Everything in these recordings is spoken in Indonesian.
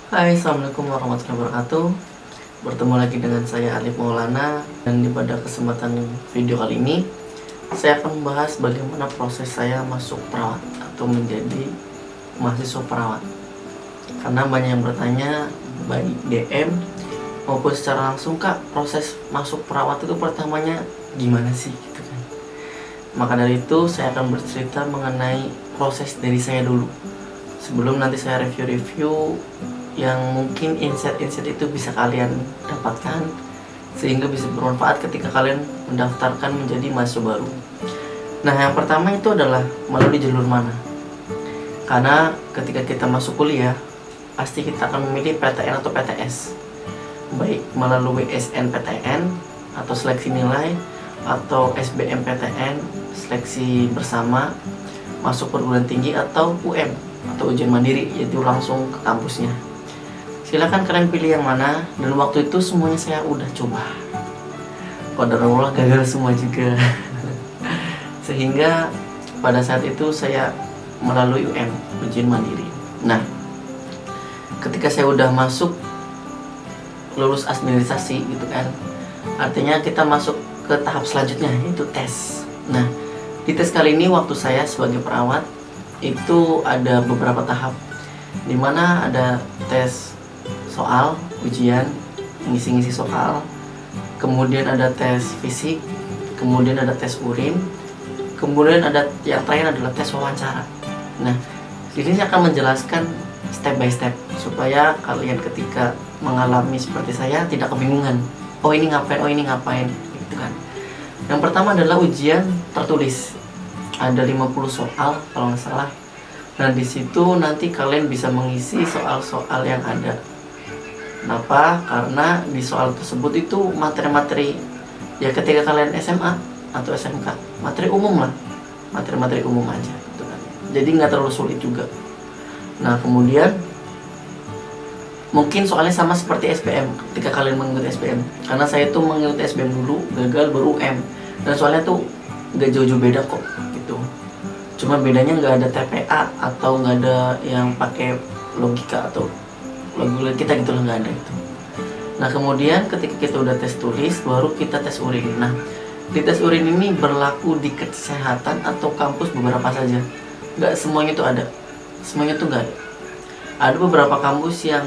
Hai, assalamualaikum warahmatullahi wabarakatuh. Bertemu lagi dengan saya Alif Maulana, dan pada kesempatan video kali ini saya akan membahas bagaimana proses saya masuk perawat atau menjadi mahasiswa perawat. Karena banyak yang bertanya baik DM maupun secara langsung, Kak, proses masuk perawat itu pertamanya gimana sih gitu kan. Maka dari itu saya akan bercerita mengenai proses dari saya dulu, sebelum nanti saya review-review yang mungkin insight-insight itu bisa kalian dapatkan sehingga bisa bermanfaat ketika kalian mendaftarkan menjadi mahasiswa baru. Nah, yang pertama itu adalah melalui jalur mana. Karena ketika kita masuk kuliah, pasti kita akan memilih PTN atau PTS. Baik melalui SNPTN atau seleksi nilai, atau SBMPTN seleksi bersama masuk perguruan tinggi, atau UM atau ujian mandiri, yaitu langsung ke kampusnya. Silakan kalian pilih yang mana. Dan waktu itu semuanya saya udah coba, qadarullah gagal semua juga. Sehingga pada saat itu saya melalui UM, ujian mandiri. Nah, ketika saya udah masuk, lulus administrasi gitu kan, artinya kita masuk ke tahap selanjutnya, yaitu tes. Nah, di tes kali ini waktu saya sebagai perawat itu ada beberapa tahap, dimana ada tes soal, ujian, ngisi-ngisi soal, kemudian ada tes fisik, kemudian ada tes urin, kemudian ada yang terakhir adalah tes wawancara. Nah, ini saya akan menjelaskan step by step supaya kalian ketika mengalami seperti saya tidak kebingungan. Oh ini ngapain, oh ini ngapain, gitu kan. Yang pertama adalah ujian tertulis. Ada 50 soal kalau nggak salah. Nah, di situ nanti kalian bisa mengisi soal-soal yang ada. Kenapa? Karena di soal tersebut itu materi-materi ya ketika kalian SMA atau SMK, materi umum lah, materi-materi umum aja gitu kan. Jadi nggak terlalu sulit juga. Nah, kemudian mungkin soalnya sama seperti SBM ketika kalian mengikuti SBM, karena saya tuh mengikuti SBM dulu, gagal baru UM, dan soalnya tuh nggak jauh-jauh beda kok gitu. Cuma bedanya nggak ada TPA atau nggak ada yang pakai logika atau logika kita gitu lah, nggak ada itu. Nah, kemudian ketika kita udah tes tulis, baru kita tes urin. Nah, di tes urin ini berlaku di kesehatan atau kampus beberapa saja, nggak semuanya tuh ada, semuanya tuh nggak ada. Ada beberapa kampus yang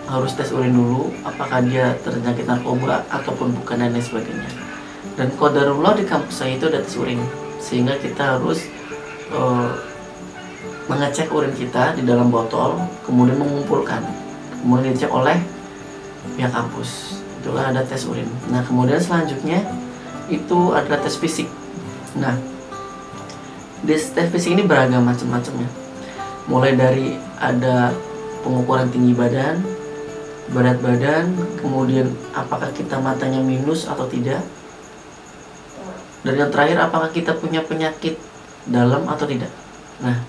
harus tes urin dulu, apakah dia terjangkit narkoba ataupun bukan dan lain sebagainya. Dan qadarullah di kampus saya itu ada tes urin, sehingga kita harus mengecek urin kita di dalam botol, kemudian mengumpulkan, kemudian dicek oleh pihak kampus. Itulah ada tes urin. Nah, kemudian selanjutnya itu adalah tes fisik. Nah, tes fisik ini beragam macam-macamnya. Mulai dari ada pengukuran tinggi badan, berat badan, kemudian apakah kita matanya minus atau tidak, dan yang terakhir apakah kita punya penyakit dalam atau tidak. Nah,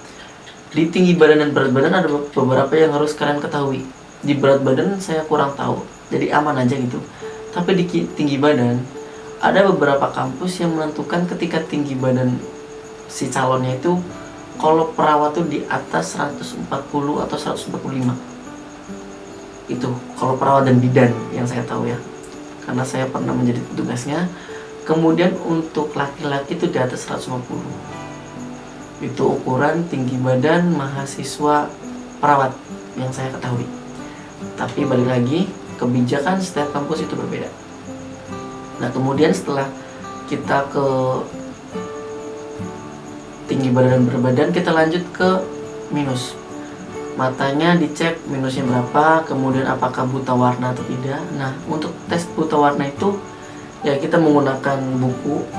di tinggi badan dan berat badan ada beberapa yang harus kalian ketahui. Di berat badan saya kurang tahu, jadi aman aja gitu. Tapi di tinggi badan ada beberapa kampus yang menentukan ketika tinggi badan si calonnya itu, kalau perawat tuh di atas 140 atau 145. Itu kalau perawat dan bidan yang saya tahu ya, karena saya pernah menjadi petugasnya. Kemudian untuk laki-laki itu di atas 150. Itu ukuran tinggi badan mahasiswa perawat yang saya ketahui. Tapi balik lagi, kebijakan setiap kampus itu berbeda. Nah, kemudian setelah kita ke tinggi badan dan berat badan, kita lanjut ke minus. Matanya dicek minusnya berapa, kemudian apakah buta warna atau tidak. Nah, untuk tes buta warna itu ya kita menggunakan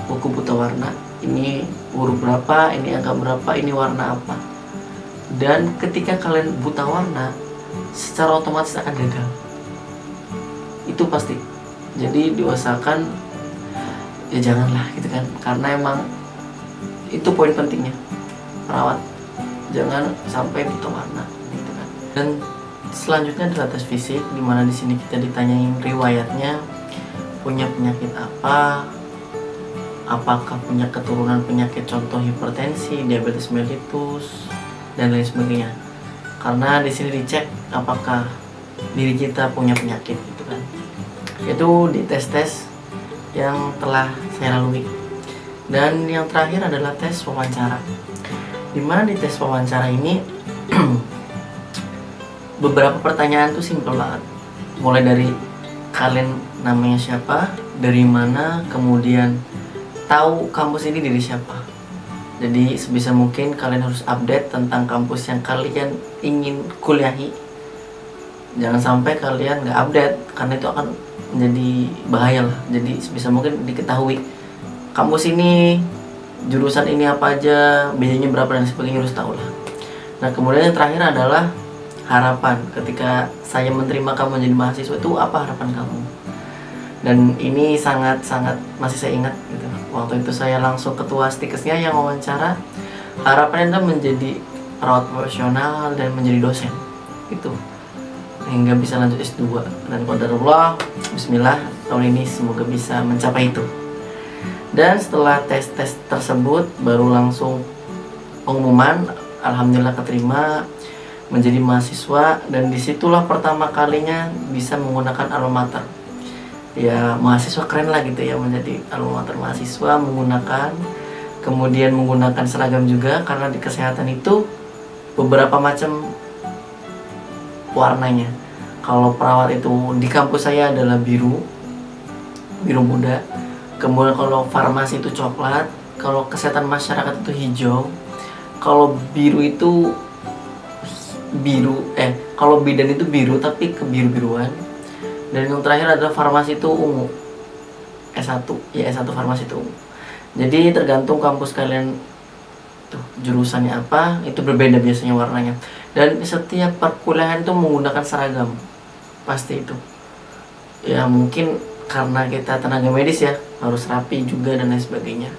buku buta warna. Ini huruf berapa, ini angka berapa, ini warna apa. Dan ketika kalian buta warna, secara otomatis akan gagal. Itu pasti. Jadi diusahakan ya janganlah gitu kan, karena emang itu poin pentingnya perawat, jangan sampai buta warna gitu kan. Dan selanjutnya adalah tes fisik, dimana di sini kita ditanyain riwayatnya, punya penyakit apa, apakah punya keturunan penyakit contoh hipertensi, diabetes mellitus, dan lain sebagainya. Karena di sini dicek apakah diri kita punya penyakit gitu kan. Itu di tes-tes yang telah saya lalui. Dan yang terakhir adalah tes wawancara. Dimana di tes wawancara ini beberapa pertanyaan tuh simpel banget. Mulai dari kalian namanya siapa, dari mana, kemudian tahu kampus ini dari siapa. Jadi sebisa mungkin kalian harus update tentang kampus yang kalian ingin kuliahi. Jangan sampai kalian nggak update, karena itu akan menjadi bahaya lah. Jadi sebisa mungkin diketahui kampus ini, jurusan ini apa aja, biayanya berapa dan sebagainya, harus tahu lah. Nah kemudian yang terakhir adalah harapan. Ketika saya menerima kamu menjadi mahasiswa, itu apa harapan kamu? Dan ini sangat-sangat masih saya ingat gitu. Waktu itu saya langsung ketua stikesnya yang wawancara. Harapannya adalah menjadi perawat profesional dan menjadi dosen gitu, hingga bisa lanjut S2. Dan qadarullah, bismillah, tahun ini semoga bisa mencapai itu. Dan setelah tes-tes tersebut baru langsung pengumuman. Alhamdulillah keterima menjadi mahasiswa, dan disitulah pertama kalinya bisa menggunakan alma mater. Ya mahasiswa keren lah gitu ya, menjadi alma mater mahasiswa, menggunakan, kemudian menggunakan seragam juga, karena di kesehatan itu beberapa macam warnanya. Kalau perawat itu di kampus saya adalah biru muda. Kemudian kalau farmasi itu coklat, kalau kesehatan masyarakat itu hijau, kalau biru itu kalau bidan itu biru tapi kebiru-biruan, dan yang terakhir adalah farmasi itu ungu. S1 farmasi itu ungu. Jadi tergantung kampus kalian tuh jurusannya apa, itu berbeda biasanya warnanya. Dan setiap perkuliahan itu menggunakan seragam, pasti itu. Ya mungkin karena kita tenaga medis ya, harus rapi juga dan lain sebagainya.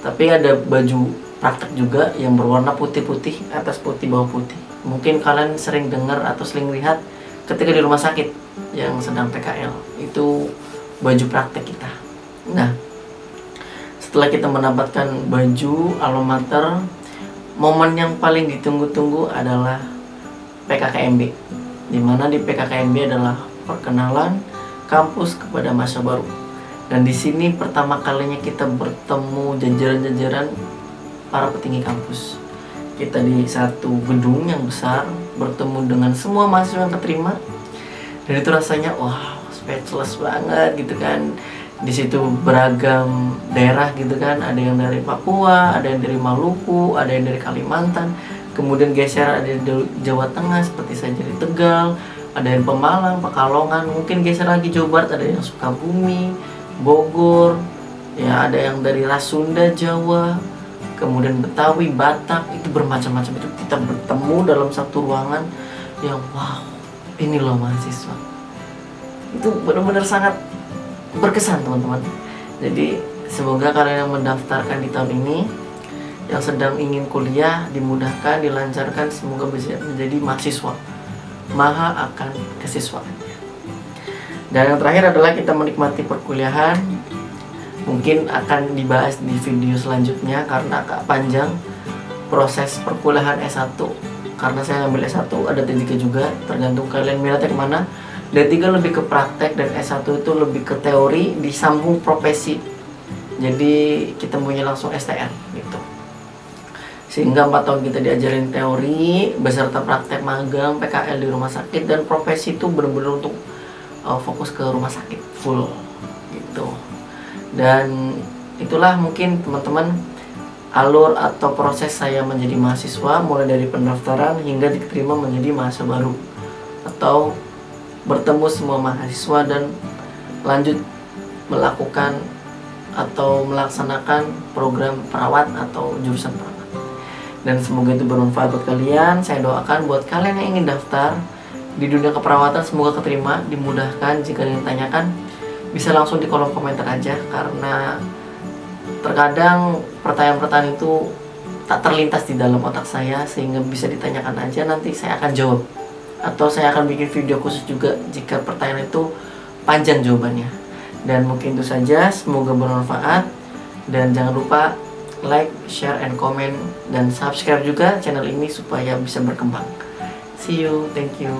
Tapi ada baju praktek juga yang berwarna putih-putih, atas putih bawah putih. Mungkin kalian sering dengar atau sering lihat ketika di rumah sakit yang sedang PKL, itu baju praktek kita. Nah setelah kita mendapatkan baju alma mater, momen yang paling ditunggu-tunggu adalah PKKMB, dimana di PKKMB adalah perkenalan kampus kepada masa baru. Dan di sini pertama kalinya kita bertemu jajaran-jajaran para petinggi kampus. Kita di satu gedung yang besar bertemu dengan semua mahasiswa yang keterima, dan itu rasanya wah speechless banget gitu kan. Di situ beragam daerah gitu kan, ada yang dari Papua, ada yang dari Maluku, ada yang dari Kalimantan, kemudian geser ada di Jawa Tengah seperti saya dari Tegal, ada yang Pemalang, Pekalongan, mungkin geser lagi Jawa Barat, ada yang Sukabumi, Bogor, ya ada yang dari ras Sunda, Jawa, kemudian Betawi, Batak, itu bermacam-macam. Itu kita bertemu dalam satu ruangan yang wow, ini loh mahasiswa. Itu benar-benar sangat berkesan teman-teman. Jadi semoga kalian yang mendaftarkan di tahun ini, yang sedang ingin kuliah, dimudahkan, dilancarkan, semoga bisa menjadi mahasiswa. Maha akan kesiswaannya. Dan yang terakhir adalah kita menikmati perkuliahan. Mungkin akan dibahas di video selanjutnya karena agak panjang proses perkuliahan S1. Karena saya ambil S1 ada D3 juga, tergantung kalian minatnya kemana. D3 lebih ke praktek dan S1 itu lebih ke teori disambung profesi. Jadi kita punya langsung STR gitu. Sehingga 4 tahun kita diajarin teori beserta praktek magang, PKL di rumah sakit, dan profesi itu benar-benar untuk fokus ke rumah sakit full gitu. Dan itulah mungkin teman-teman alur atau proses saya menjadi mahasiswa, mulai dari pendaftaran hingga diterima menjadi mahasiswa baru, atau bertemu semua mahasiswa dan lanjut melakukan atau melaksanakan program perawat atau jurusan perawat. Dan semoga itu bermanfaat buat kalian. Saya doakan buat kalian yang ingin daftar di dunia keperawatan, semoga keterima, dimudahkan. Jika ada yang tanyakan, bisa langsung di kolom komentar aja, karena terkadang pertanyaan-pertanyaan itu tak terlintas di dalam otak saya, sehingga bisa ditanyakan aja, nanti saya akan jawab. Atau saya akan bikin video khusus juga jika pertanyaan itu panjang jawabannya. Dan mungkin itu saja, semoga bermanfaat. Dan jangan lupa like, share, and comment, dan subscribe juga channel ini supaya bisa berkembang. See you, thank you.